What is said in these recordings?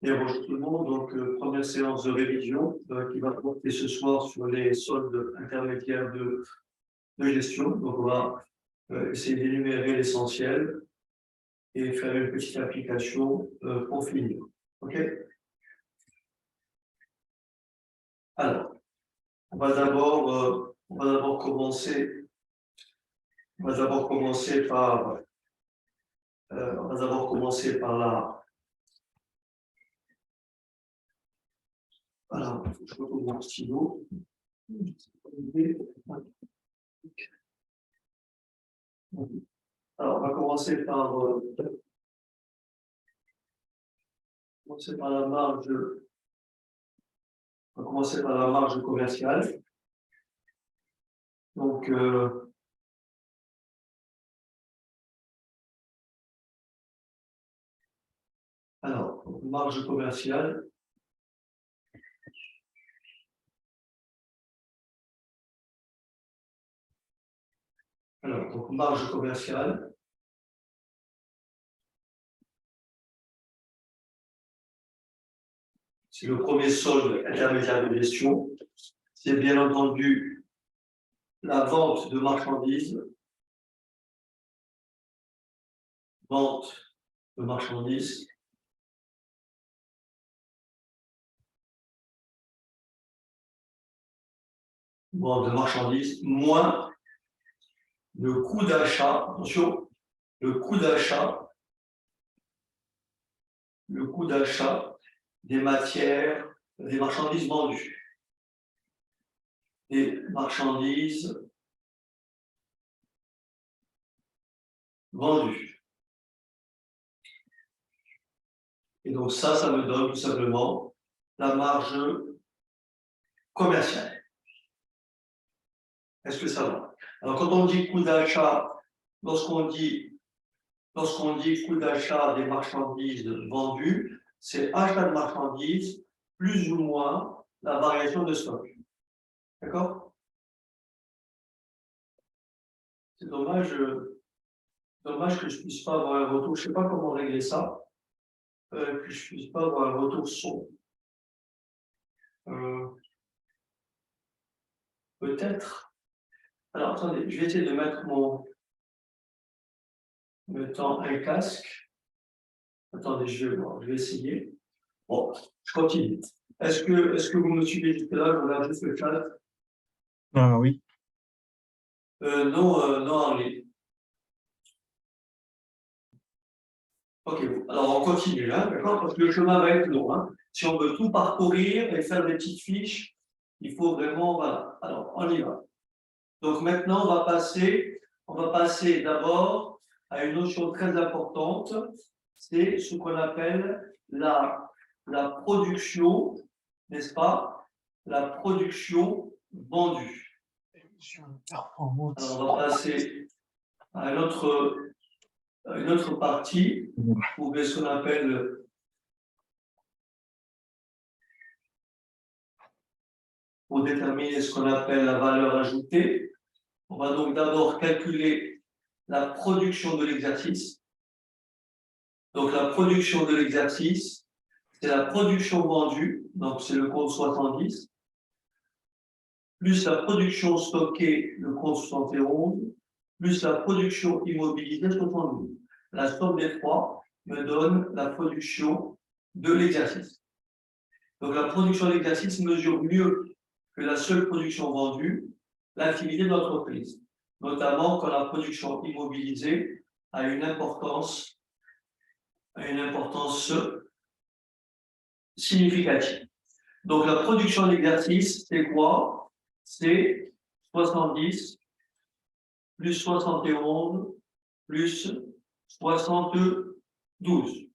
Et bonjour tout le monde, donc première séance de révision qui va porter ce soir sur les soldes intermédiaires de gestion. Donc on va essayer d'énumérer l'essentiel et faire une petite application pour finir. OK? Alors, on va d'abord commencer par la. Alors, je retrouve mon stylo. Alors, on va commencer par la marge. On va commencer par la marge commerciale. Donc, marge commerciale. Alors, donc marge commerciale. C'est le premier solde intermédiaire de gestion. C'est bien entendu la vente de marchandises. Vente de marchandises. Vente de marchandises moins le coût d'achat. Attention, le coût d'achat des matières, des marchandises vendues. Des marchandises vendues. Et donc ça me donne tout simplement la marge commerciale. Est-ce que ça va? Alors quand on dit coût d'achat, lorsqu'on dit coût d'achat des marchandises vendues, c'est achat de marchandises plus ou moins la variation de stock. D'accord? C'est dommage que je ne puisse pas avoir un retour. Je ne sais pas comment régler ça. Que je ne puisse pas avoir un retour son. Peut-être. Alors attendez, je vais essayer de mettre un casque. Attendez, je vais essayer. Bon, je continue. Est-ce que vous me suivez jusque-là? Je regarde juste le chat. Ah oui. Non, Henri. Ok, alors on continue, hein, d'accord? Parce que le chemin va être long. Hein. Si on veut tout parcourir et faire des petites fiches, il faut vraiment. Voilà. Alors, on y va. Donc maintenant, on va passer d'abord à une notion très importante, c'est ce qu'on appelle la production, n'est-ce pas? La production vendue. Alors, on va passer à une autre partie, pour ce qu'on appelle pour déterminer ce qu'on appelle la valeur ajoutée. On va donc d'abord calculer la production de l'exercice. Donc la production de l'exercice, c'est la production vendue, donc c'est le compte 70, plus la production stockée, le compte 71, plus la production immobilisée, 72. La somme des trois me donne la production de l'exercice. Donc la production de l'exercice mesure mieux que la seule production vendue l'activité de l'entreprise, notamment quand la production immobilisée a une importance significative. Donc la production d'exercice, c'est quoi? C'est 70 plus 71 plus 72.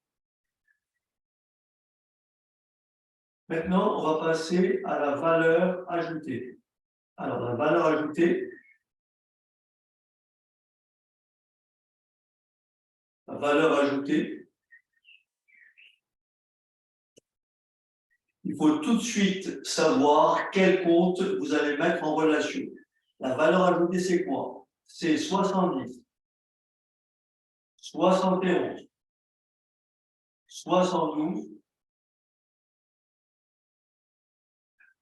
Maintenant, on va passer à la valeur ajoutée. Alors, la valeur ajoutée, il faut tout de suite savoir quel compte vous allez mettre en relation. La valeur ajoutée, c'est quoi? C'est 70, 71, 72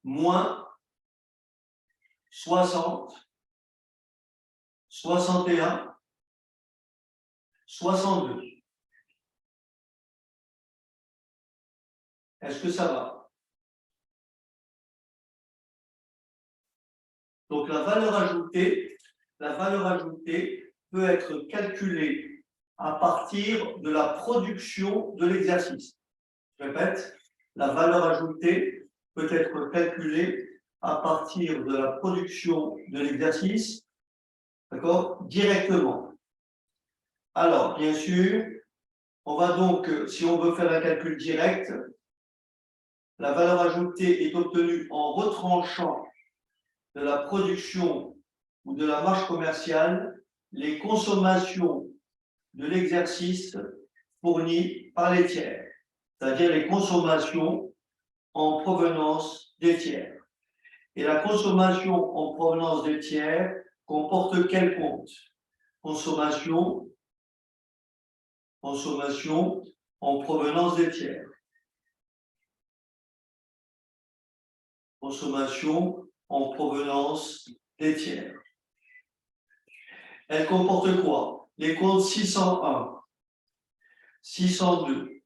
moins 60, 61, 62. Est-ce que ça va? Donc la valeur ajoutée peut être calculée à partir de la production de l'exercice. Je répète, la valeur ajoutée peut être calculée à partir de la production de l'exercice, d'accord, directement. Alors, bien sûr, on va donc, si on veut faire un calcul direct, la valeur ajoutée est obtenue en retranchant de la production ou de la marge commerciale les consommations de l'exercice fournies par les tiers, c'est-à-dire les consommations en provenance des tiers. Et la consommation en provenance des tiers comporte quel compte? Consommation en provenance des tiers. Consommation en provenance des tiers. Elle comporte quoi? Les comptes 601, 602,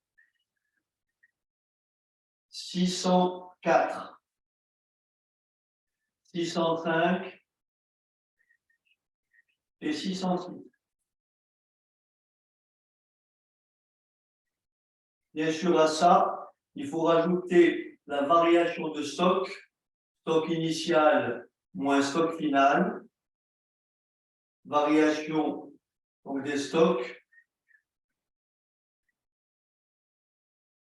604, 605 et 606. Bien sûr, à ça, il faut rajouter la variation de stock, stock initial moins stock final, variation donc des stocks,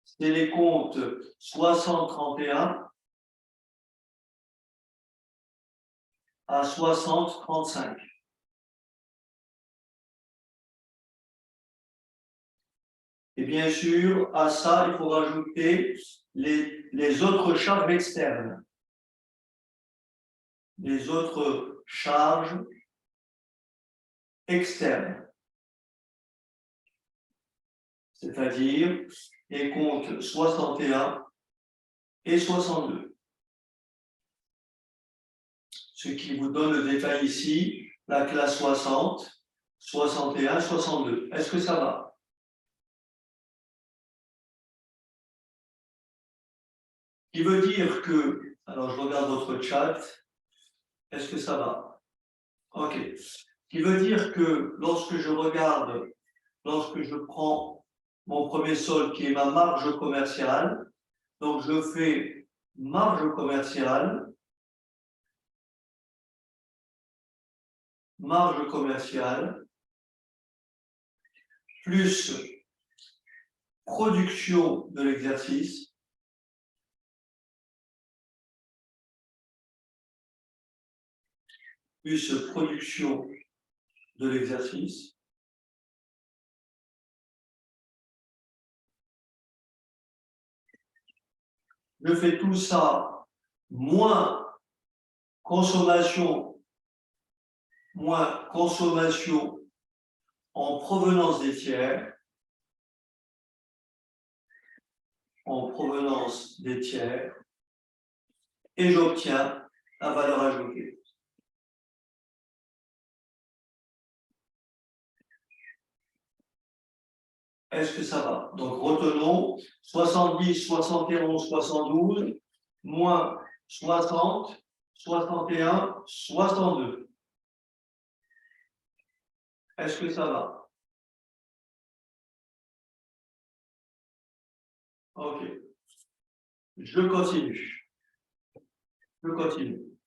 c'est les comptes 60-31 à 60-35. Et bien sûr, à ça, il faut rajouter les autres charges externes. Les autres charges externes. C'est-à-dire les comptes 61 et 62. Ce qui vous donne le détail ici, la classe 60, 61, 62. Est-ce que ça va? Qui veut dire que, alors je regarde votre chat, est-ce que ça va? Ok. Qui veut dire que lorsque je prends mon premier solde qui est ma marge commerciale, donc je fais marge commerciale plus production de l'exercice Je fais tout ça moins consommation en provenance des tiers, et j'obtiens la valeur ajoutée. Est-ce que ça va? Donc retenons 70, 71, 72, moins 60, 61, 62. Est-ce que ça va? Ok. Je continue.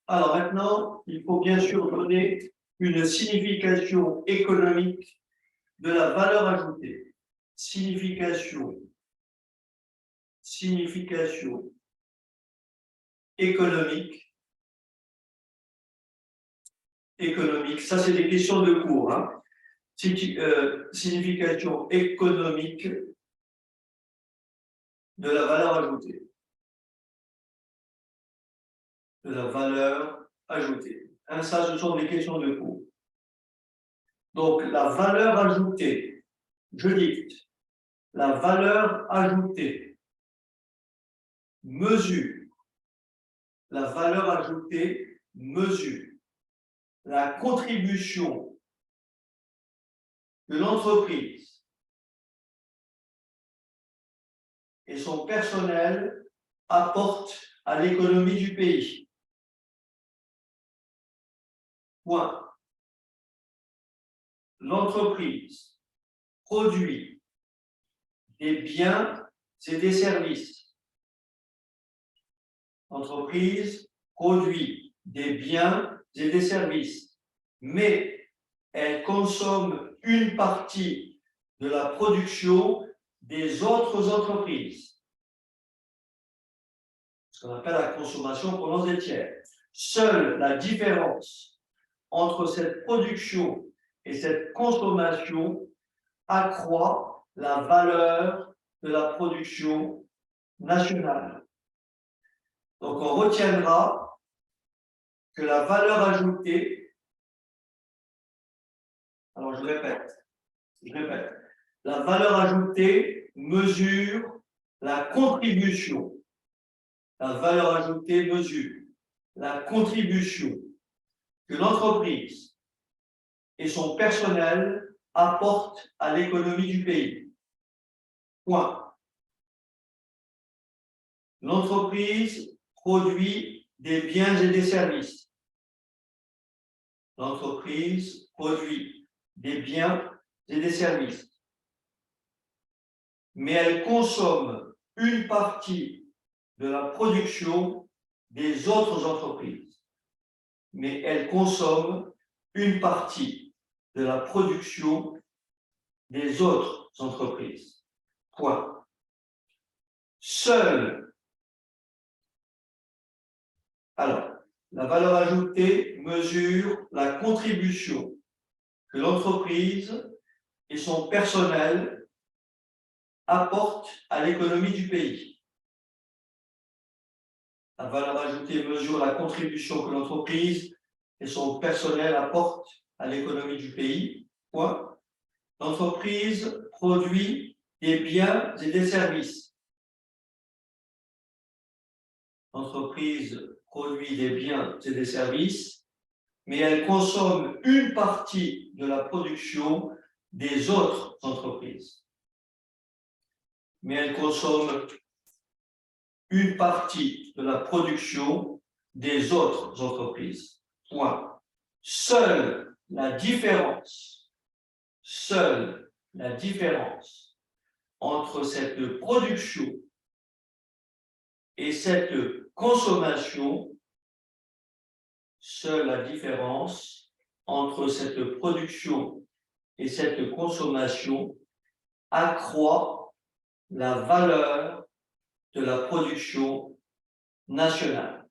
Alors maintenant, il faut bien sûr donner une signification économique de la valeur ajoutée. Signification économique. Ça c'est des questions de cours. Hein. Signification économique de la valeur ajoutée. Hein, ça, ce sont des questions de cours. Donc, la valeur ajoutée, je dicte, la valeur ajoutée mesure la valeur ajoutée mesure la contribution que l'entreprise et son personnel apportent à l'économie du pays. Point. L'entreprise produit des biens et des services. L'entreprise produit des biens et des services, mais elle consomme une partie de la production des autres entreprises. Ce qu'on appelle la consommation pendant des tiers. Seule la différence entre cette production et cette consommation accroît la valeur de la production nationale. Donc, on retiendra que la valeur ajoutée, alors je répète, la valeur ajoutée mesure la contribution. La valeur ajoutée mesure la contribution que l'entreprise et son personnel apportent à l'économie du pays. Point. L'entreprise produit des biens et des services. L'entreprise produit des biens et des services. Mais elle consomme une partie de la production des autres entreprises. Mais elle consomme une partie de la production des autres entreprises. Point. Seule. Alors, la valeur ajoutée mesure la contribution que l'entreprise et son personnel apportent à l'économie du pays. La valeur ajoutée mesure la contribution que l'entreprise et son personnel apportent à l'économie du pays. Point. L'entreprise produit des biens et des services. L'entreprise produit des biens et des services, mais elle consomme une partie de la production des autres entreprises. Mais elle consomme une partie de la production des autres entreprises. Point. Seule la différence entre cette production et cette consommation, seule la différence entre cette production et cette consommation accroît la valeur de la production nationale.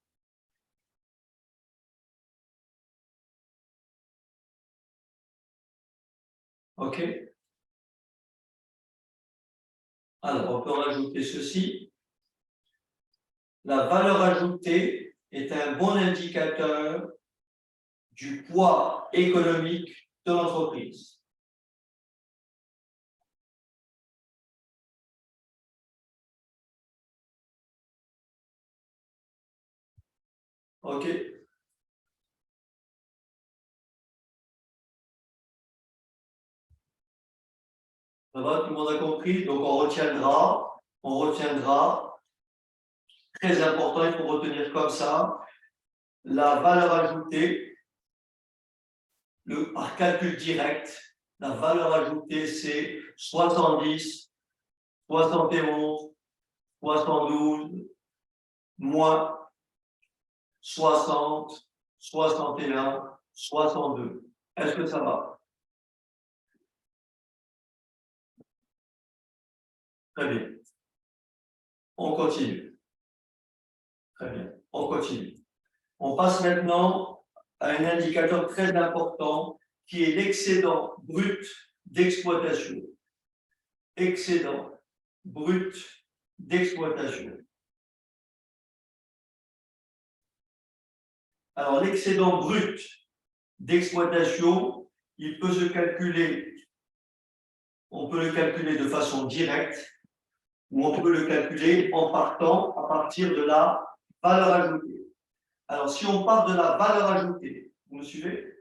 OK? Alors, on peut rajouter ceci. La valeur ajoutée est un bon indicateur du poids économique de l'entreprise. OK? Ça va, tout le monde a compris? Donc, on retiendra, très important, il faut retenir comme ça, la valeur ajoutée, par calcul direct, la valeur ajoutée, c'est 70, 71, 72, moins 60, 61, 62. Est-ce que ça va? Très bien. On continue. Très bien. On continue. On passe maintenant à un indicateur très important qui est l'excédent brut d'exploitation. Excédent brut d'exploitation. Alors, l'excédent brut d'exploitation, il peut se calculer, on peut le calculer de façon directe ou on peut le calculer en partant à partir de la valeur ajoutée. Alors, si on part de la valeur ajoutée, vous me suivez?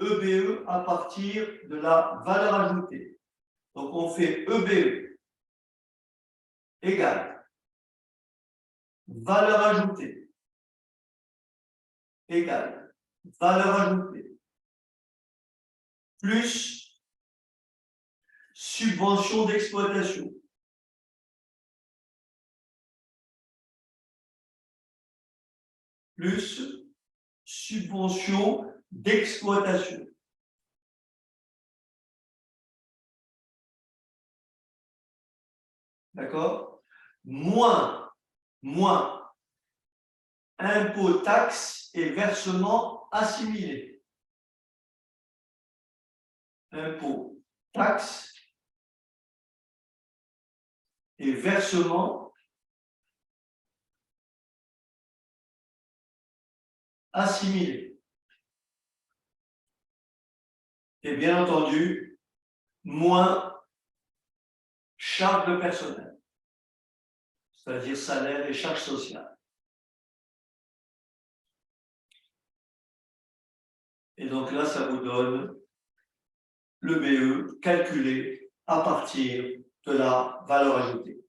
EBE à partir de la valeur ajoutée. Donc, on fait EBE égale valeur ajoutée égale valeur ajoutée plus subvention d'exploitation. Plus subvention d'exploitation. D'accord? Moins impôts, taxes et versements assimilés. Impôts, taxes et versements assimilés. Et bien entendu, moins charges de personnel, c'est-à-dire salaire et charges sociales. Et donc là, ça vous donne le BE calculé à partir de la valeur ajoutée.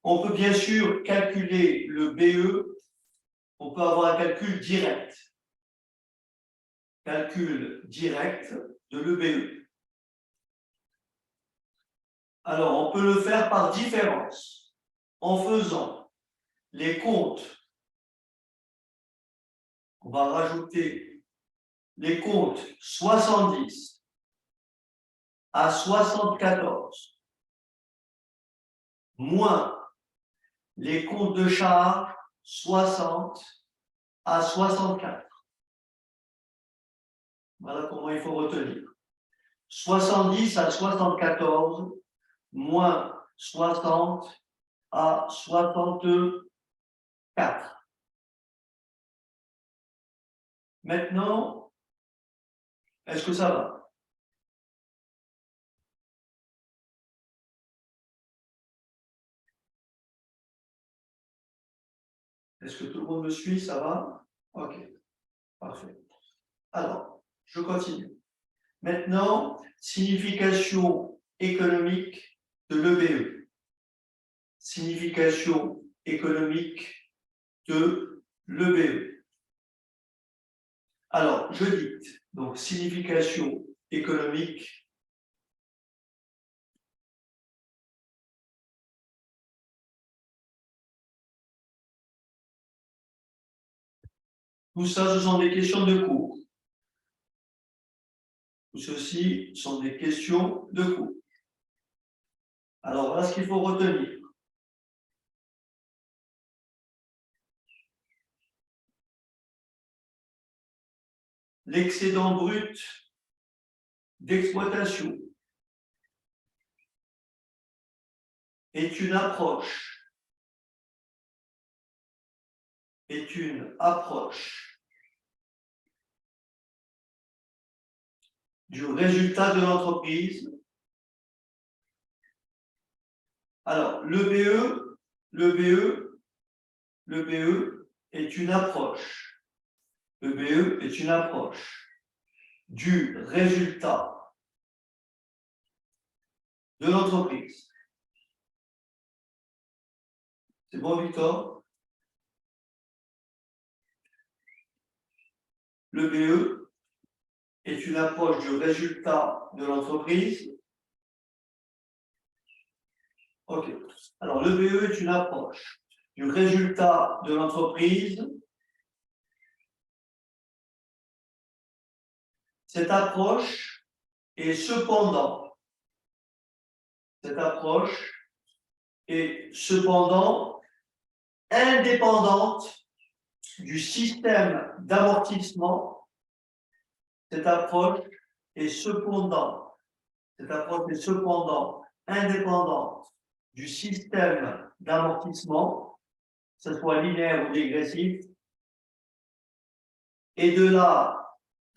On peut bien sûr calculer le BE, on peut avoir un calcul direct. Calcul direct de l'EBE. Alors, on peut le faire par différence, en faisant les comptes. On va rajouter les comptes 70 à 74, moins les comptes de charge 60 à 64. Voilà comment il faut retenir. 70 à 74, moins 60 à 64. Maintenant, est-ce que ça va? Est-ce que tout le monde me suit? Ça va? Ok, parfait. Alors, je continue. Maintenant, signification économique de l'EBE. Signification économique de l'EBE. Alors, je dicte. Donc, signification économique. Tout ça, ce sont des questions de cours. Tout ceci sont des questions de cours. Alors, voilà ce qu'il faut retenir. L'excédent brut d'exploitation est une approche du résultat de l'entreprise. Alors, le BE est une approche. Le BE est une approche du résultat de l'entreprise. C'est bon, Victor? Le BE est une approche du résultat de l'entreprise. Ok. Alors, le BE est une approche du résultat de l'entreprise. Cette approche est cependant indépendante du système d'amortissement. Cette approche est cependant indépendante du système d'amortissement, que ce soit linéaire ou dégressif, et de la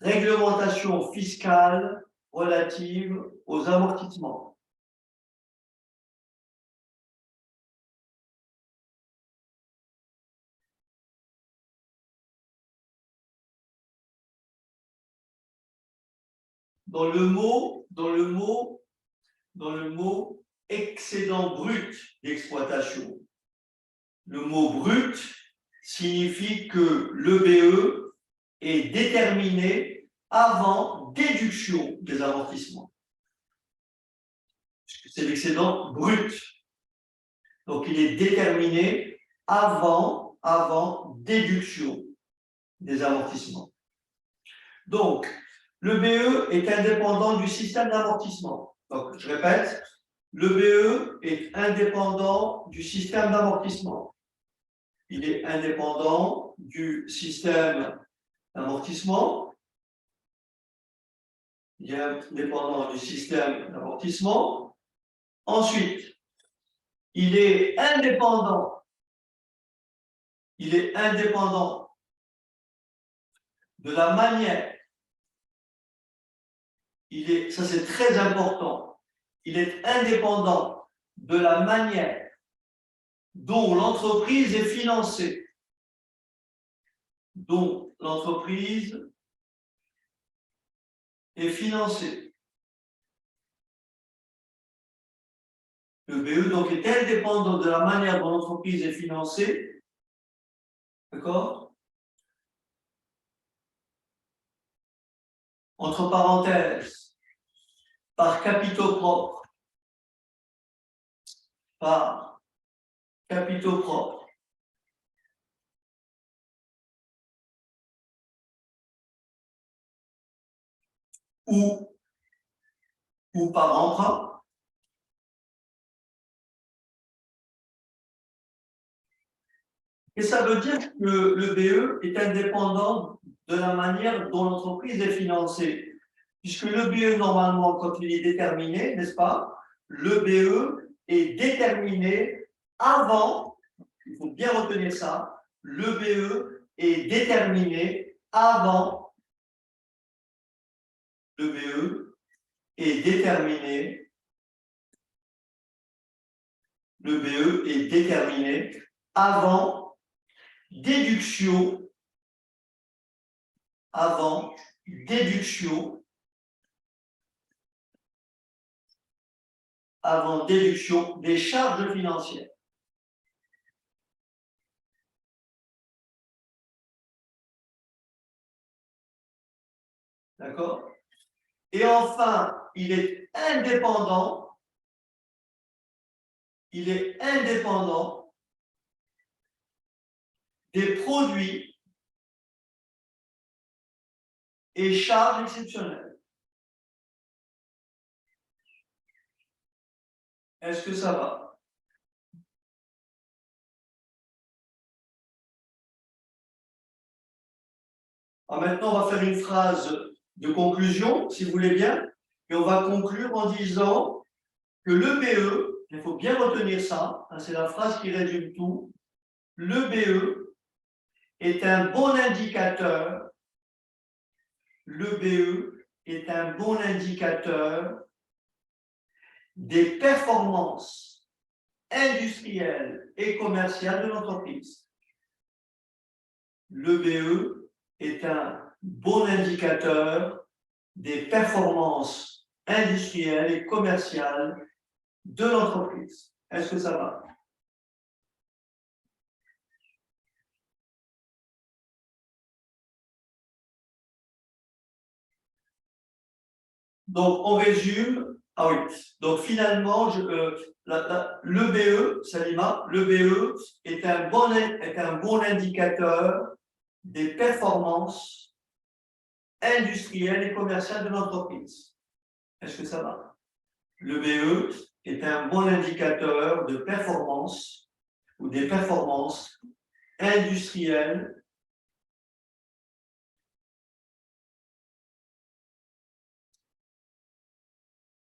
réglementation fiscale relative aux amortissements. dans le mot excédent brut d'exploitation. Le mot brut signifie que le BE est déterminé avant déduction des amortissements. C'est l'excédent brut. Donc, il est déterminé avant déduction des amortissements. Donc, le BE est indépendant du système d'amortissement. Donc, je répète, le BE est indépendant du système d'amortissement. Il est indépendant du système d'amortissement. Il est indépendant du système d'amortissement. Ensuite, il est indépendant de la manière. Ça c'est très important. Il est indépendant de la manière dont l'entreprise est financée. Dont l'entreprise est financée. Le BE donc est indépendant de la manière dont l'entreprise est financée. D'accord? Entre parenthèses, par capitaux propres. Par capitaux propres. Ou par emprunt. Et ça veut dire que le BE est indépendant de la manière dont l'entreprise est financée. Puisque le BE, normalement, quand il est déterminé, n'est-ce pas, le BE est déterminé avant, il faut bien retenir ça, le BE est déterminé avant, le BE est déterminé, le BE est déterminé avant déduction des charges financières. D'accord? Et enfin, il est indépendant des produits et charges exceptionnelles. Est-ce que ça va? Alors maintenant, on va faire une phrase de conclusion, si vous voulez bien, et on va conclure en disant que le BE, il faut bien retenir ça, hein, c'est la phrase qui résume tout, le BE est un bon indicateur, le BE est un bon indicateur des performances industrielles et commerciales de l'entreprise. Le BE est un bon indicateur des performances industrielles et commerciales de l'entreprise. Est-ce que ça va? Donc, on résume. Ah oui. Donc, finalement, le BE, Salima, le BE est un bon indicateur des performances industrielles et commerciales de l'entreprise. Est-ce que ça va? Le BE est un bon indicateur de performance ou des performances industrielles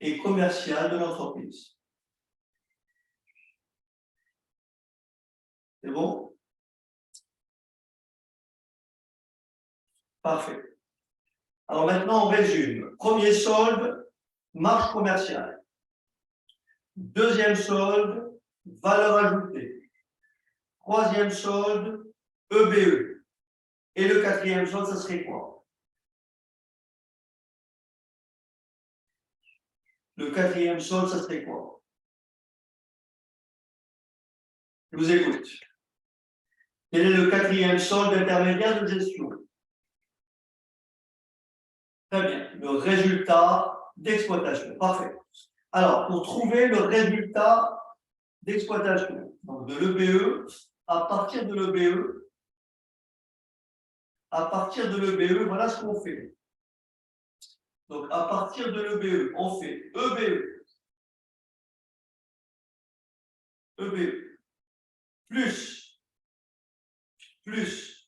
et commerciales de l'entreprise. C'est bon? Parfait. Alors maintenant, on résume. Premier solde, marge commerciale. Deuxième solde, valeur ajoutée. Troisième solde, EBE. Et le quatrième solde, ça serait quoi? le quatrième solde, ça serait quoi? Je vous écoute. Quel est le quatrième solde intermédiaire de gestion? Très bien. Le résultat d'exploitation. Parfait. Alors, pour trouver le résultat d'exploitation, donc de l'EBE, à partir de l'EBE, voilà ce qu'on fait. Donc, à partir de l'EBE, on fait EBE, plus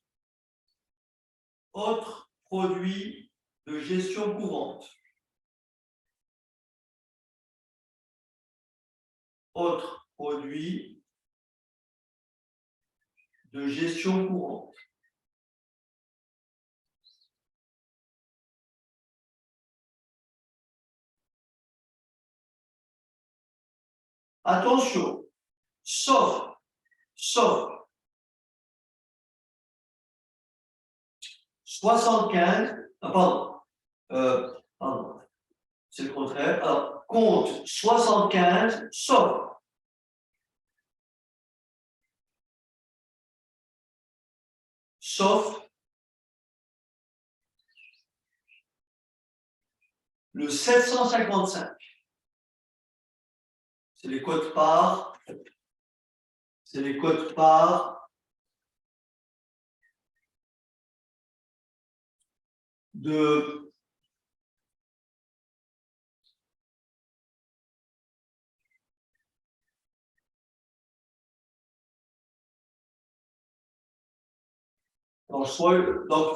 autres produits de gestion courante. Autres produits de gestion courante. Attention, sauf 75, pardon, c'est le contraire. Alors, compte 75, sauf le 755. C'est les quotes-parts. C'est les quotes-parts de donc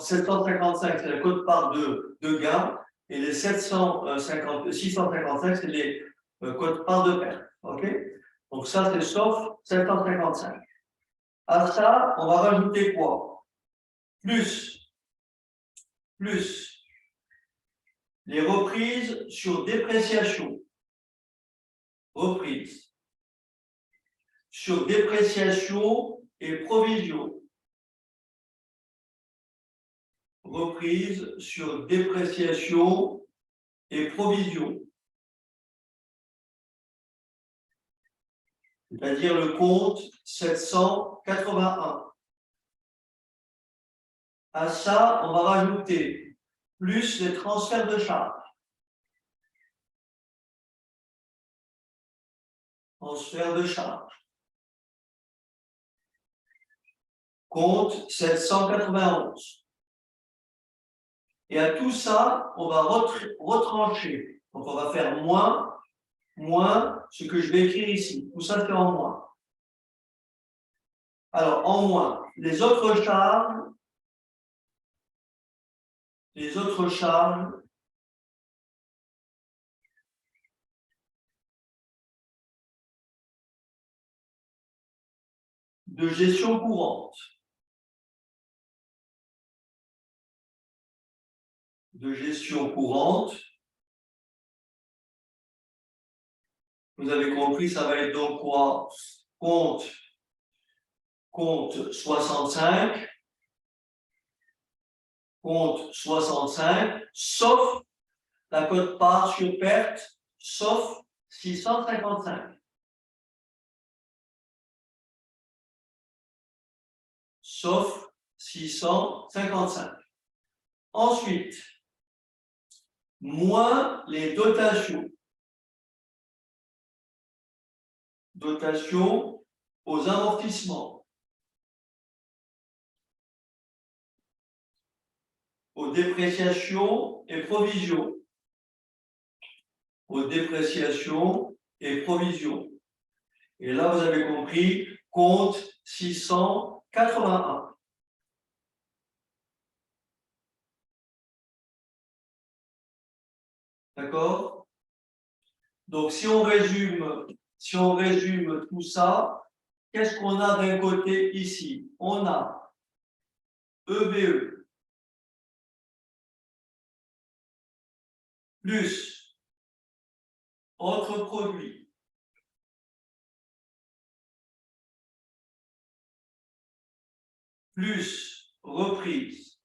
755, c'est la quote-part de gain, et les 655, c'est les quotes-parts de perte. OK? Donc ça, c'est sauf 755. À ça, on va rajouter quoi? Plus les reprises sur dépréciation. Reprises sur dépréciation et provision. Reprise sur dépréciation et provision. C'est-à-dire le compte 781. À ça, on va rajouter plus les transferts de charges. Transfert de charges. Compte 791. Et à tout ça, on va retrancher. Donc, on va faire moins ce que je vais écrire ici. Tout ça, c'est en moins. Alors, en moins, les autres charges de gestion courante. Vous avez compris, ça va être donc quoi? Compte 65. Compte 65, sauf la quote-part sur perte, sauf 655. Sauf 655. Ensuite, moins les dotations. Dotations aux amortissements, aux dépréciations et provisions. Aux dépréciations et provisions. Et là, vous avez compris, compte 681. D'accord? Donc, si on résume tout ça, qu'est-ce qu'on a d'un côté ici? On a EBE plus autres produits plus reprise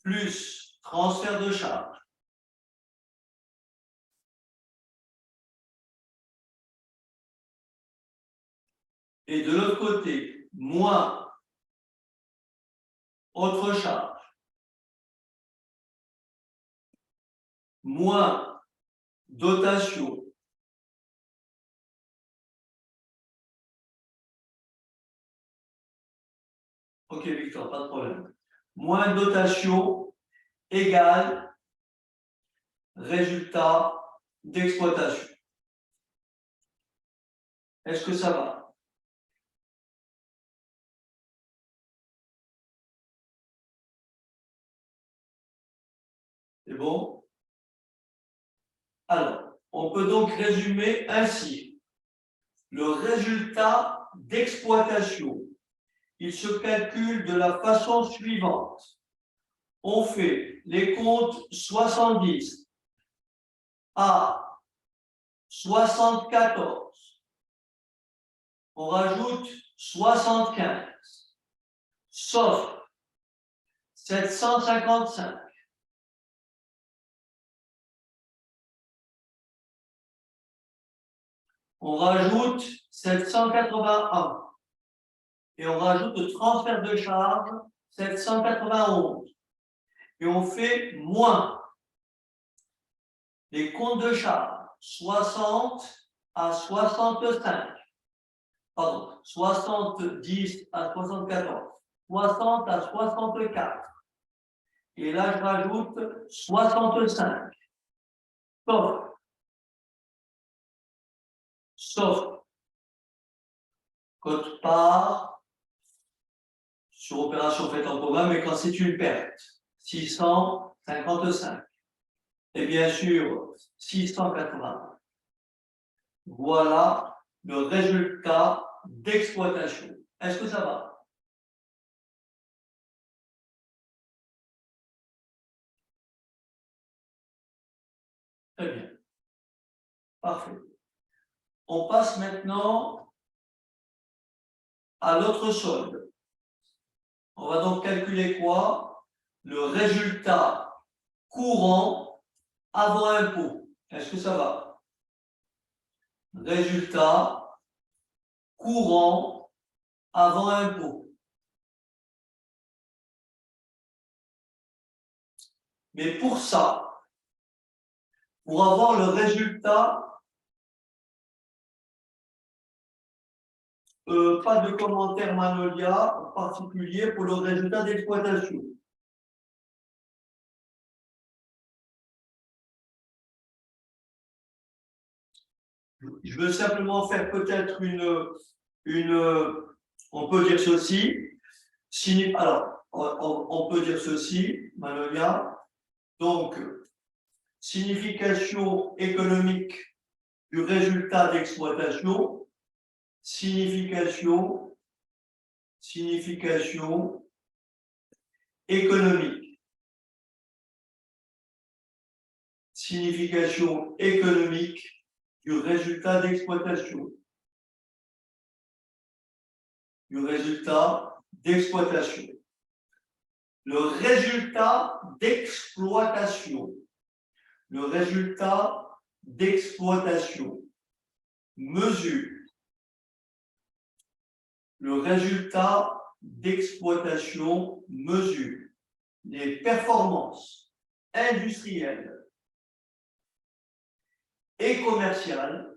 plus transfert de charge et de l'autre côté, moins autre charge, moins dotation, ok Victor, pas de problème, moins dotation égale résultat d'exploitation. Est-ce que ça va? C'est bon? Alors, on peut donc résumer ainsi. Le résultat d'exploitation, il se calcule de la façon suivante. On fait les comptes 70 à 74. On rajoute 75, sauf 755. On rajoute 781 et on rajoute le transfert de charge 791 et on fait moins les comptes de charge 60 à 65, pardon, 70 à 74, 60 à 64 et là je rajoute 65, sauf code part sur opération faite en commun, mais quand c'est une perte, 655. Et bien sûr, 680. Voilà le résultat d'exploitation. Est-ce que ça va? Très bien. Parfait. On passe maintenant à l'autre solde. On va donc calculer quoi? Le résultat courant avant impôt. Est-ce que ça va? Résultat courant avant impôt. Mais pour ça, pour avoir le résultat, pas de commentaire Manolia en particulier pour le résultat d'exploitation. Je veux simplement faire peut-être on peut dire ceci. Alors, on peut dire ceci, Manolia. Donc, signification économique du résultat d'exploitation, signification économique. Signification économique du résultat d'exploitation. Le résultat d'exploitation. Le résultat d'exploitation mesure. Le résultat d'exploitation mesure les performances industrielles et commerciales.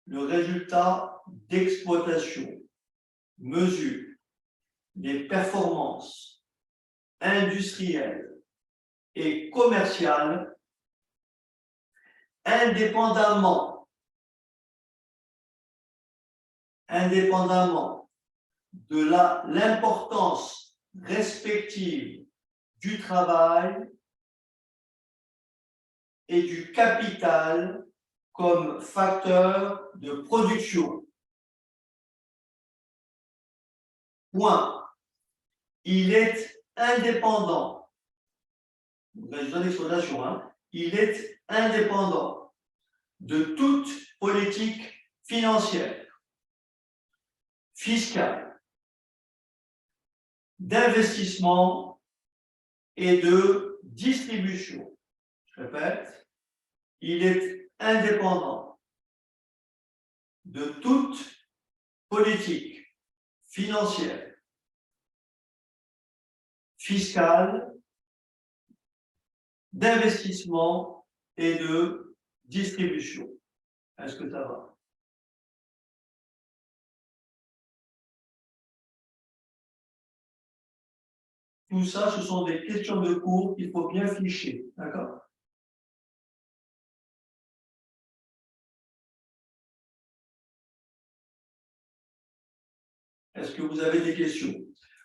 Le résultat d'exploitation mesure les performances industrielles et commerciales indépendamment de l'importance respective du travail et du capital comme facteur de production. Point. Il est indépendant. Résultat d'exploitation, hein. Il est indépendant de toute politique financière, fiscale, d'investissement et de distribution. Je répète, il est indépendant de toute politique financière, fiscale, d'investissement et de distribution. Est-ce que ça va? Tout ça, ce sont des questions de cours qu'il faut bien ficher. D'accord? Est-ce que vous avez des questions?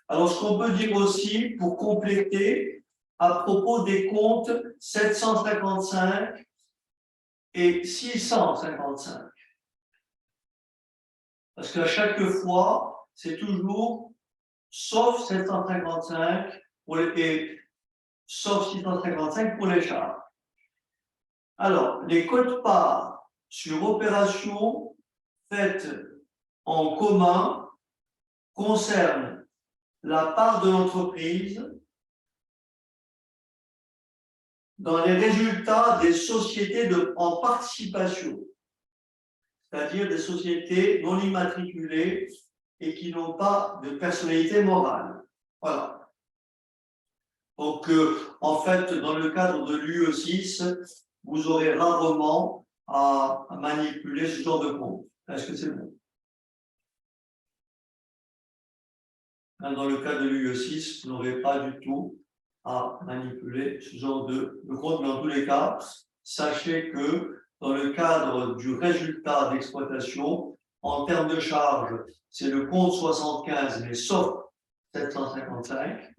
Alors, ce qu'on peut dire aussi, pour compléter, à propos des comptes 755 et 655. Parce qu'à chaque fois, c'est toujours sauf 755 et sauf 655 pour les charges. Alors, les quotes-parts sur opération faites en commun concernent la part de l'entreprise dans les résultats des sociétés en participation, c'est-à-dire des sociétés non immatriculées et qui n'ont pas de personnalité morale. Voilà. Donc, en fait, dans le cadre de l'UE6, vous aurez rarement à manipuler ce genre de compte. Est-ce que c'est bon? Dans le cas de l'UE6, vous n'aurez pas du tout à manipuler ce genre de compte, mais en tous les cas, sachez que dans le cadre du résultat d'exploitation, en termes de charge, c'est le compte 75, mais sauf 755.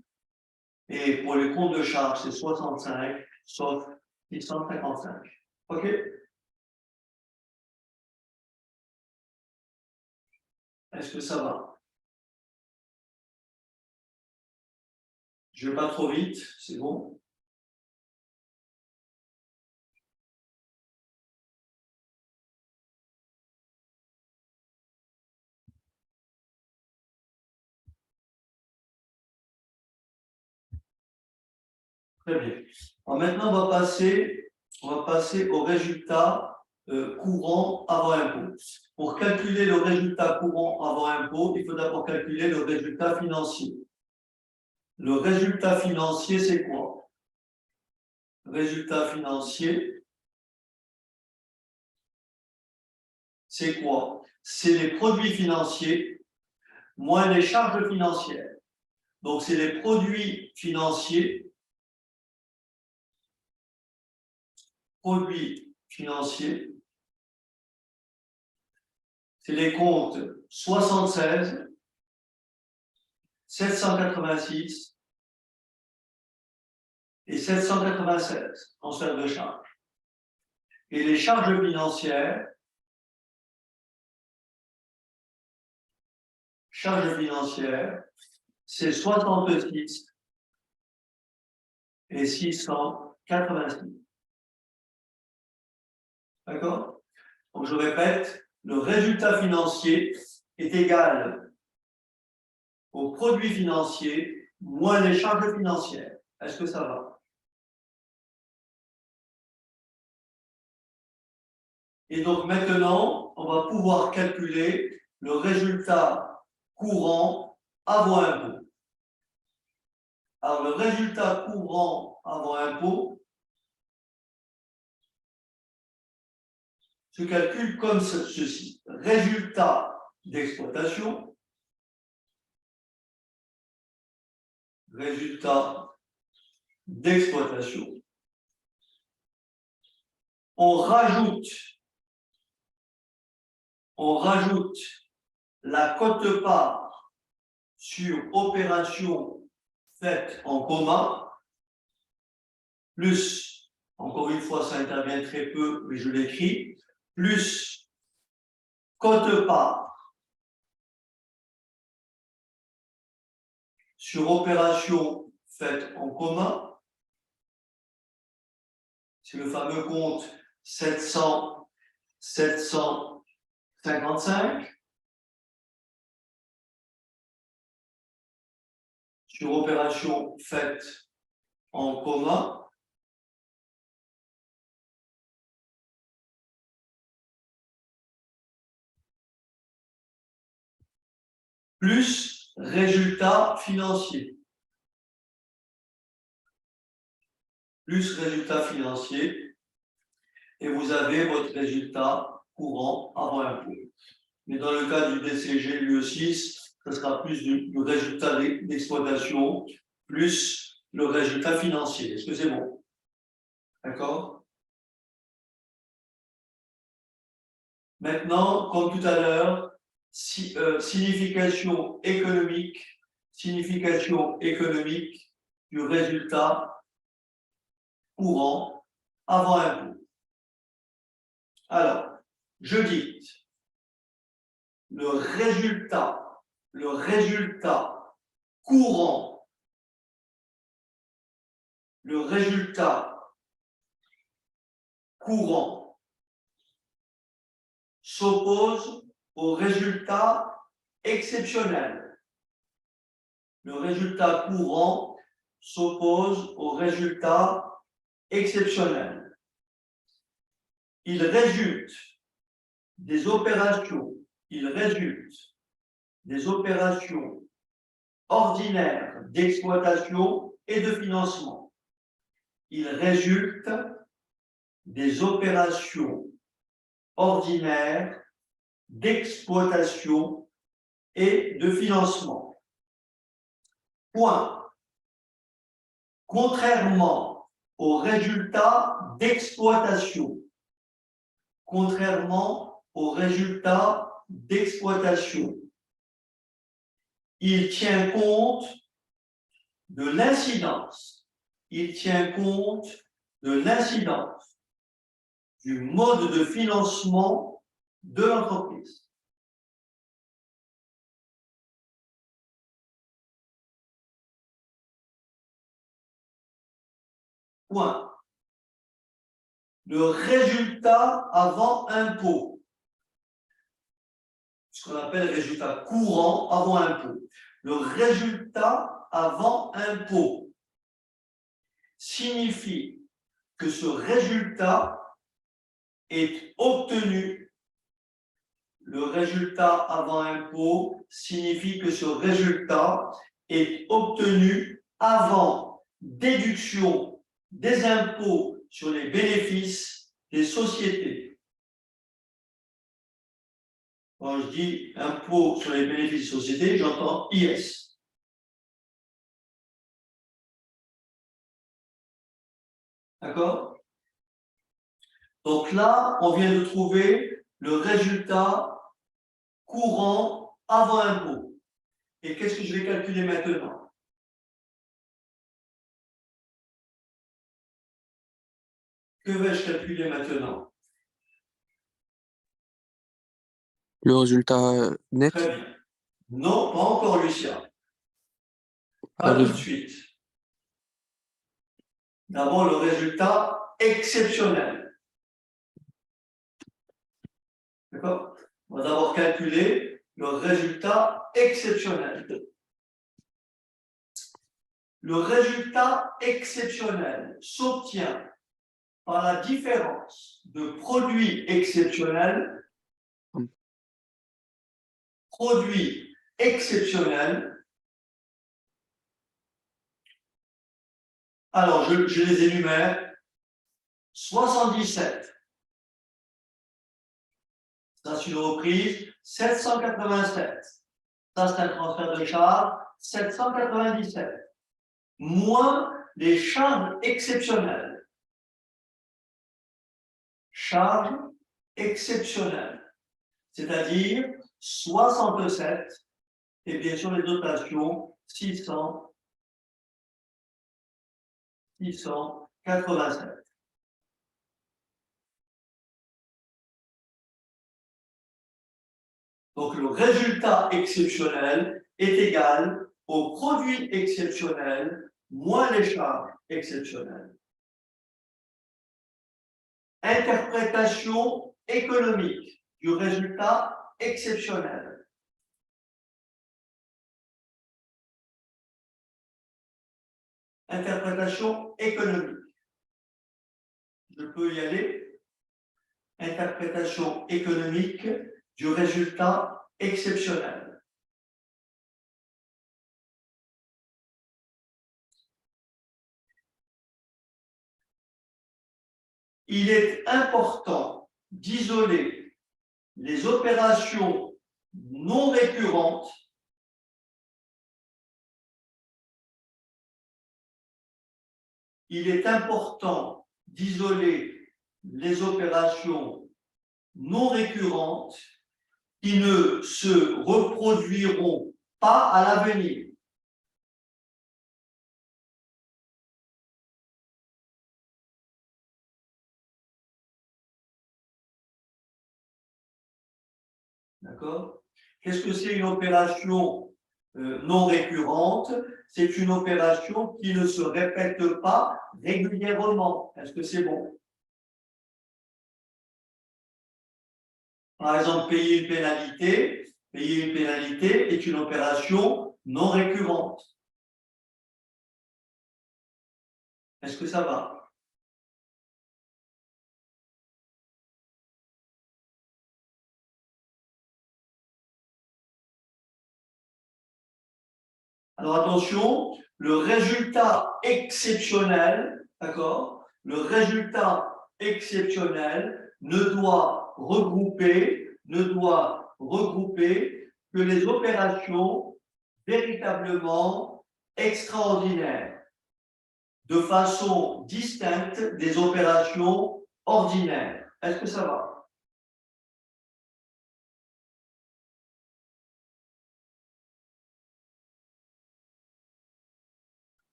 Et pour les comptes de charge, c'est 65, sauf 655. OK? Est-ce que ça va? Je vais pas trop vite, c'est bon? Très bien. Alors maintenant, on va passer au résultat courant avant impôt. Pour calculer le résultat courant avant impôt, il faut d'abord calculer le résultat financier. Le résultat financier, c'est quoi? Résultat financier, c'est quoi? C'est les produits financiers moins les charges financières. Donc, c'est les produits financiers, c'est les comptes 76, 786 et 796, transfert de charges. Et les charges financières, c'est 66 et 686. D'accord? Donc, je répète, le résultat financier est égal au produit financier moins les charges financières. Est-ce que ça va? Et donc maintenant, on va pouvoir calculer le résultat courant avant impôt. Alors, le résultat courant avant impôt se calcule comme ceci. Résultat d'exploitation, on rajoute la quote-part sur opération faite en commun, plus, encore une fois, ça intervient très peu, mais je l'écris, plus quote-part sur opération faite en commun, c'est le fameux compte 755, sur opération faite en commun plus résultat financier. Plus résultat financier. Et vous avez votre résultat courant avant impôt. Mais dans le cas du DCG, lui aussi, ce sera plus du résultat d'exploitation plus le résultat financier. Est-ce que c'est bon? D'accord? Maintenant, comme tout à l'heure, signification économique du résultat courant avant impôt. Alors, je dicte le résultat courant, s'oppose au résultat exceptionnel. Le résultat courant s'oppose au résultat exceptionnel. Il résulte des opérations ordinaires d'exploitation et de financement. Il résulte des opérations ordinaires d'exploitation et de financement. Point. Contrairement aux résultats d'exploitation, il tient compte de l'incidence du mode de financement de l'entreprise. Point. Le résultat avant impôt, ce qu'on appelle résultat courant avant impôt. Le résultat avant impôt signifie que ce résultat est obtenu. Le résultat avant impôt signifie que ce résultat est obtenu avant déduction des impôts sur les bénéfices des sociétés. Quand je dis impôt sur les bénéfices des sociétés, j'entends IS. D'accord? Donc là, on vient de trouver le résultat courant avant impôt. Et qu'est-ce que je vais calculer maintenant? Que vais-je calculer maintenant? Le résultat net? Très bien. Non, pas encore, Lucien. Pas Ah oui. tout de suite. D'abord, le résultat exceptionnel. D'accord? On va d'abord calculer le résultat exceptionnel. Le résultat exceptionnel s'obtient par la différence de produits exceptionnels, Alors, je les énumère. 77. Ça, c'est une reprise. 787. Ça, c'est un transfert de charge. 797. Moins les charges exceptionnelles. Charges exceptionnelles. C'est-à-dire 67. Et bien sûr, les dotations, 687. Donc, le résultat exceptionnel est égal au produit exceptionnel moins les charges exceptionnelles. Interprétation économique du résultat exceptionnel. interprétation économique. Je peux y aller. Interprétation économique du résultat exceptionnel. Il est important d'isoler les opérations non récurrentes il est important d'isoler les opérations non récurrentes qui ne se reproduiront pas à l'avenir. D'accord? Qu'est-ce que c'est une opération non récurrente? C'est une opération qui ne se répète pas régulièrement. Est-ce que c'est bon? Par exemple, payer une pénalité. Payer une pénalité est une opération non récurrente. Est-ce que ça va? Alors attention, le résultat exceptionnel, d'accord? Le résultat exceptionnel ne doit regrouper que les opérations véritablement extraordinaires, de façon distincte des opérations ordinaires. Est-ce que ça va?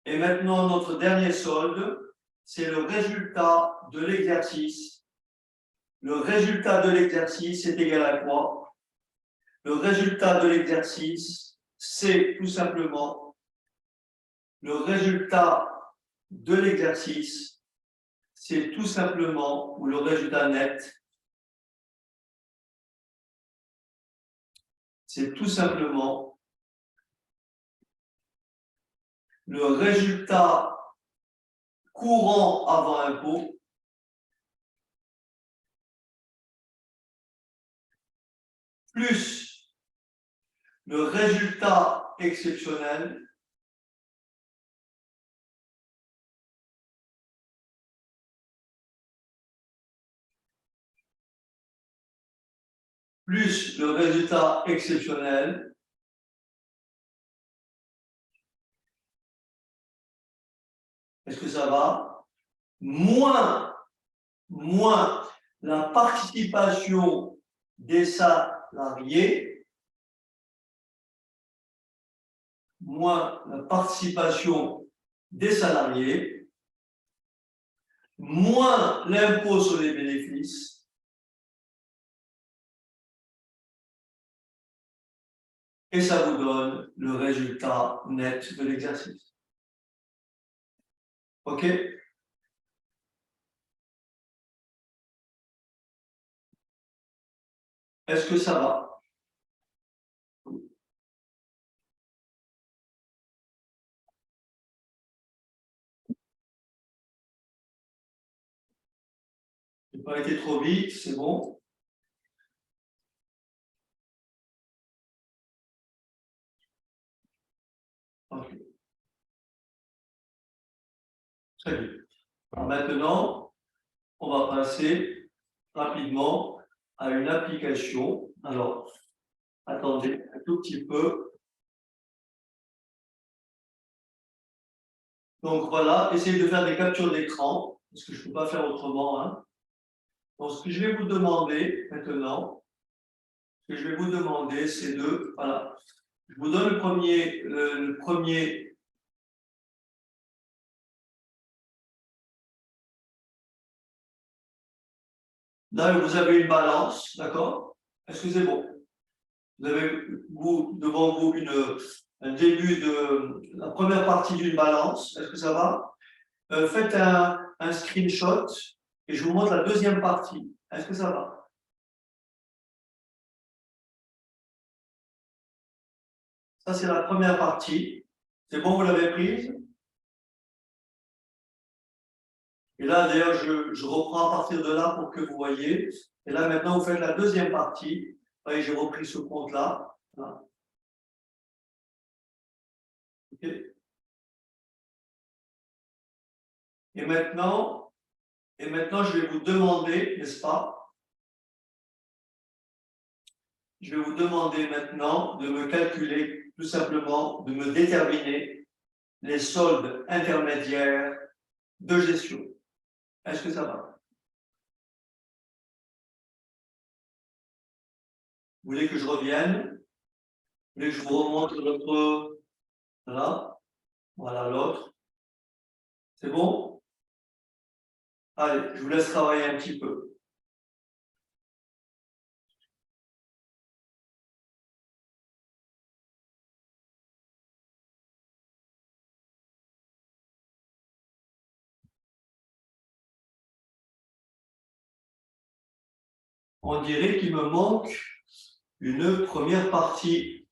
Et maintenant, notre dernier solde, c'est le résultat de l'exercice. Le résultat de l'exercice est égal à quoi? Le résultat de l'exercice, c'est tout simplement le résultat de l'exercice, c'est tout simplement, ou le résultat net, c'est tout simplement le résultat courant avant impôt plus le résultat exceptionnel plus le résultat exceptionnel est-ce que ça va? Moins la participation des salariés, moins la participation des salariés, moins l'impôt sur les bénéfices, et ça vous donne le résultat net de l'exercice. OK? Est-ce que ça va? Je n'ai pas été trop vite, c'est bon? OK. Très bien. Alors maintenant, on va passer rapidement à une application. Alors, attendez un tout petit peu. Donc voilà, essayez de faire des captures d'écran, parce que je ne peux pas faire autrement. Hein. Donc ce que je vais vous demander maintenant, c'est de, voilà, je vous donne le premier. Là, vous avez une balance, d'accord? Est-ce que c'est bon? Vous avez devant vous un début de la première partie d'une balance. Est-ce que ça va? Faites un screenshot et je vous montre la deuxième partie. Est-ce que ça va? Ça, c'est la première partie. C'est bon, vous l'avez prise? Et là, d'ailleurs, je reprends à partir de là pour que vous voyez. Et là, maintenant, vous faites la deuxième partie. Vous voyez, j'ai repris ce compte-là. Voilà. OK. Et maintenant, je vais vous demander, n'est-ce pas? Je vais vous demander maintenant de me calculer, tout simplement, de me déterminer les soldes intermédiaires de gestion. Est-ce que ça va? Vous voulez que je revienne? Vous voulez que je vous remonte l'autre? Voilà. Voilà l'autre. C'est bon? Allez, je vous laisse travailler un petit peu. On dirait qu'il me manque une première partie.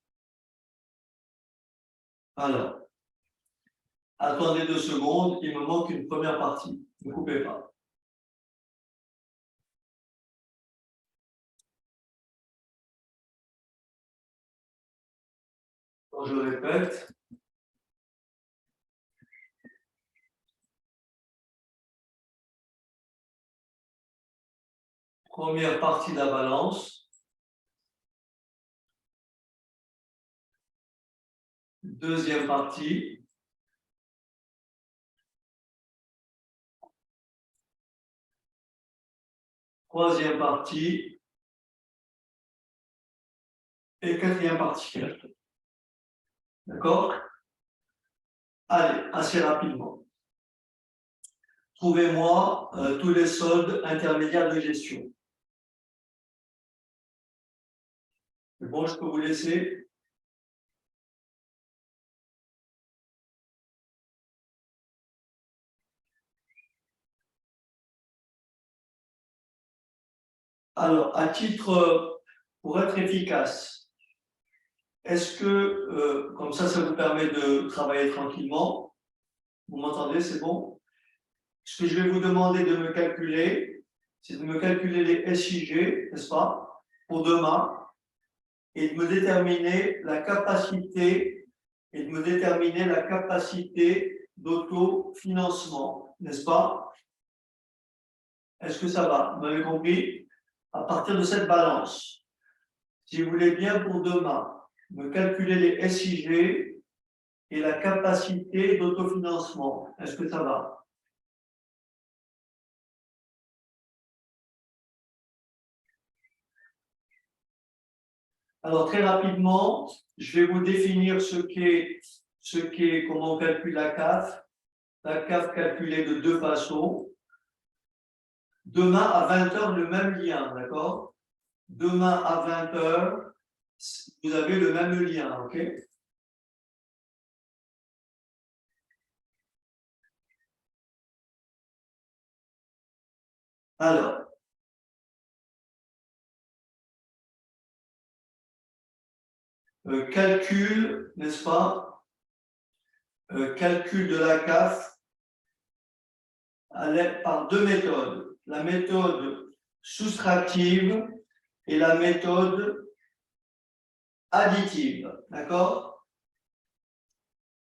Alors, attendez 2 secondes, il me manque une première partie. Ne coupez pas. Donc, je répète. Première partie de la balance. Deuxième partie. Troisième partie. Et quatrième partie. D'accord? Allez, assez rapidement. Trouvez-moi tous les soldes intermédiaires de gestion. C'est bon, je peux vous laisser? Alors, à titre, pour être efficace, est-ce que, comme ça vous permet de travailler tranquillement? Vous m'entendez, c'est bon? Ce que je vais vous demander de me calculer, c'est de me calculer les SIG, n'est-ce pas, pour demain, et de me déterminer la capacité, d'autofinancement, n'est-ce pas? Est-ce que ça va? Vous m'avez compris? À partir de cette balance, si vous voulez bien pour demain, me calculer les SIG et la capacité d'autofinancement. Est-ce que ça va? Alors, très rapidement, je vais vous définir comment on calcule la CAF. La CAF calculée de 2 façons. Demain à 20h, le même lien, d'accord? Demain à 20h, vous avez le même lien, ok? Alors, calcul, n'est-ce pas? Calcul de la CAF par 2 méthodes. La méthode soustractive et la méthode additive, d'accord?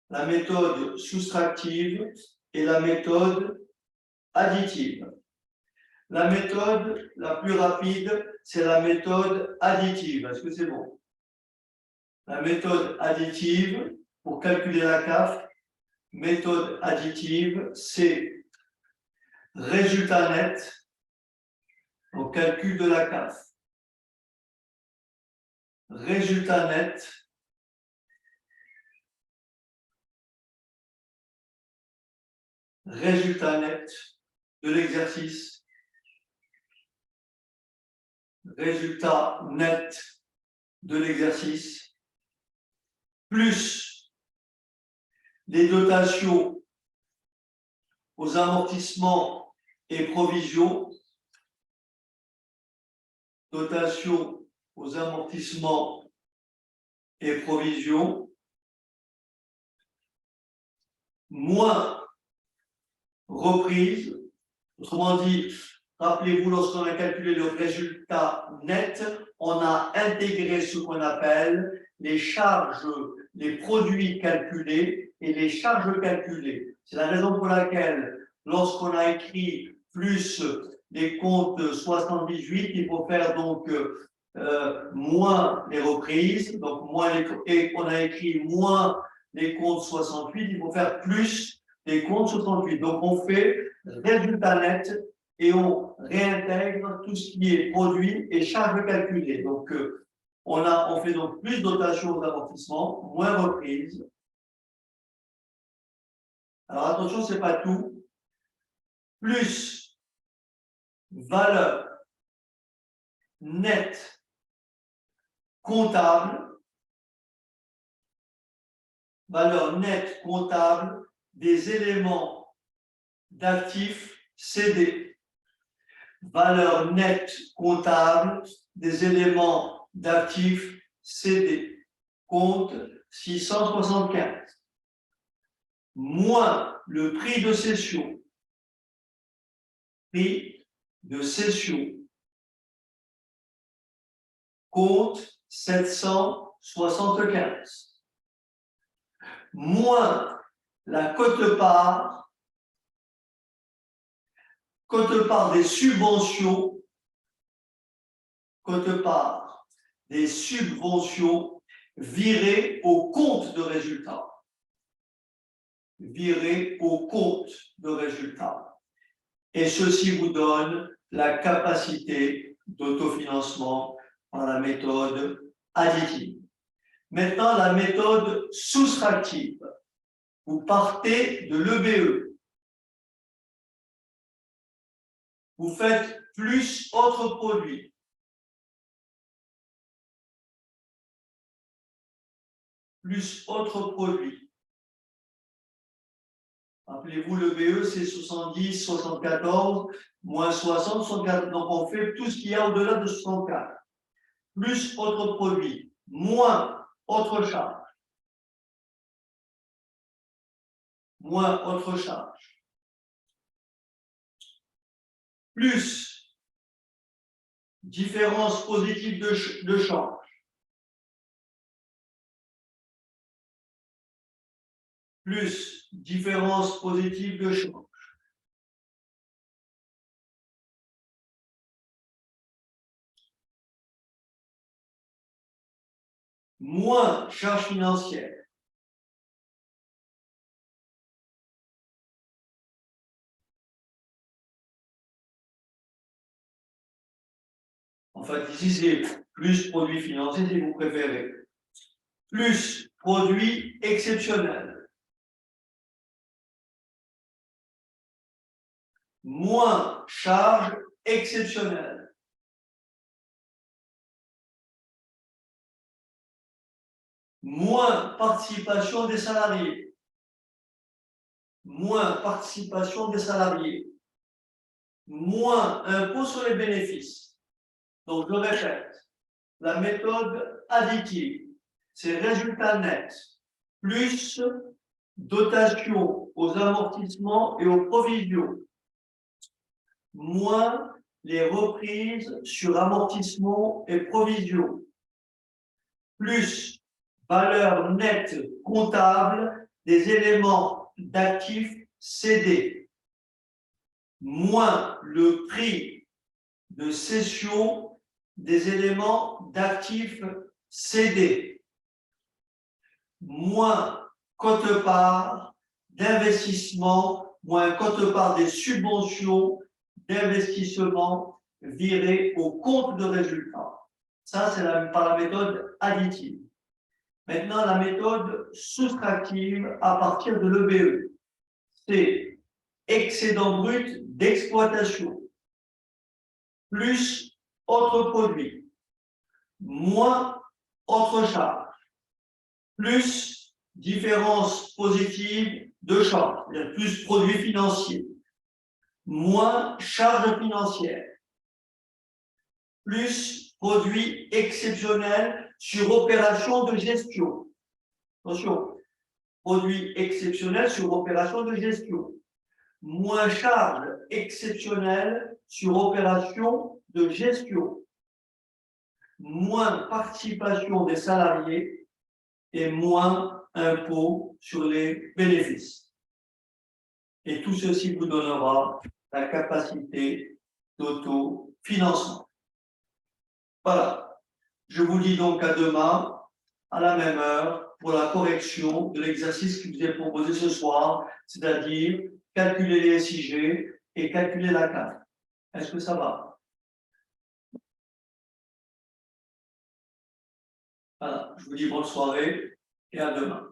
La méthode soustractive et la méthode additive. La méthode la plus rapide, c'est la méthode additive. Est-ce que c'est bon? La méthode additive, pour calculer la CAF, méthode additive, c'est résultat net, au calcul de la CAF. Résultat net, de l'exercice, résultat net de l'exercice, plus les dotations aux amortissements et provisions, dotations aux amortissements et provisions, moins reprise Autrement dit, rappelez-vous, lorsqu'on a calculé le résultat net, on a intégré ce qu'on appelle les charges, les produits calculés et les charges calculées. C'est la raison pour laquelle, lorsqu'on a écrit plus les comptes 78, il faut faire donc moins les reprises, donc et on a écrit moins les comptes 68, il faut faire plus les comptes 68. Donc on fait résultat net et on réintègre tout ce qui est produit et charges calculées. Donc on fait donc plus dotation aux amortissements, moins reprises. Alors attention, c'est pas tout. Plus valeur nette comptable, valeur nette comptable des éléments d'actifs cédés. Valeur nette comptable des éléments d'actifs cédés. Compte 675. Moins le prix de cession. Prix de cession. Compte 775. Moins la quote-part des subventions, quote-part des subventions virées au compte de résultat. Virées au compte de résultat. Et ceci vous donne la capacité d'autofinancement par la méthode additive. Maintenant, la méthode soustractive. Vous partez de l'EBE. Vous faites plus autres produits. Plus autres produits. Rappelez-vous, l'EBE, c'est 70, 74, moins 60, 64. Donc, on fait tout ce qu'il y a au-delà de 64. Plus autres produits. Moins autres charges. Moins autres charges. Plus différence positive de change. Plus différence positive de change. Moins charge financière. En fait, ici, c'est plus produits financiers si vous préférez. Plus produits exceptionnels. Moins charges exceptionnelles. Moins participation des salariés. Moins participation des salariés. Moins impôt sur les bénéfices. Donc, je répète, la méthode additive, c'est résultat net, plus dotation aux amortissements et aux provisions, moins les reprises sur amortissement et provisions, plus valeur nette comptable des éléments d'actifs cédés, moins le prix de cession des éléments d'actifs cédés, moins quote-part d'investissement, moins quote-part des subventions d'investissement virées au compte de résultat. Ça, c'est par la méthode additive. Maintenant, la méthode soustractive à partir de l'EBE. C'est excédent brut d'exploitation plus autres produits, moins autres charges, plus différence positive de change, c'est-à-dire plus produits financiers, moins charges financières, plus produits exceptionnels sur opération de gestion. Attention, produits exceptionnels sur opération de gestion. moins charge exceptionnelle sur opération de gestion, moins participation des salariés et moins impôt sur les bénéfices. Et tout ceci vous donnera la capacité d'autofinancement. Voilà. Je vous dis donc à demain, à la même heure, pour la correction de l'exercice qui vous est proposé ce soir, c'est-à-dire calculer les SIG et calculer la CAF. Est-ce que ça va? Voilà. Je vous dis bonne soirée et à demain.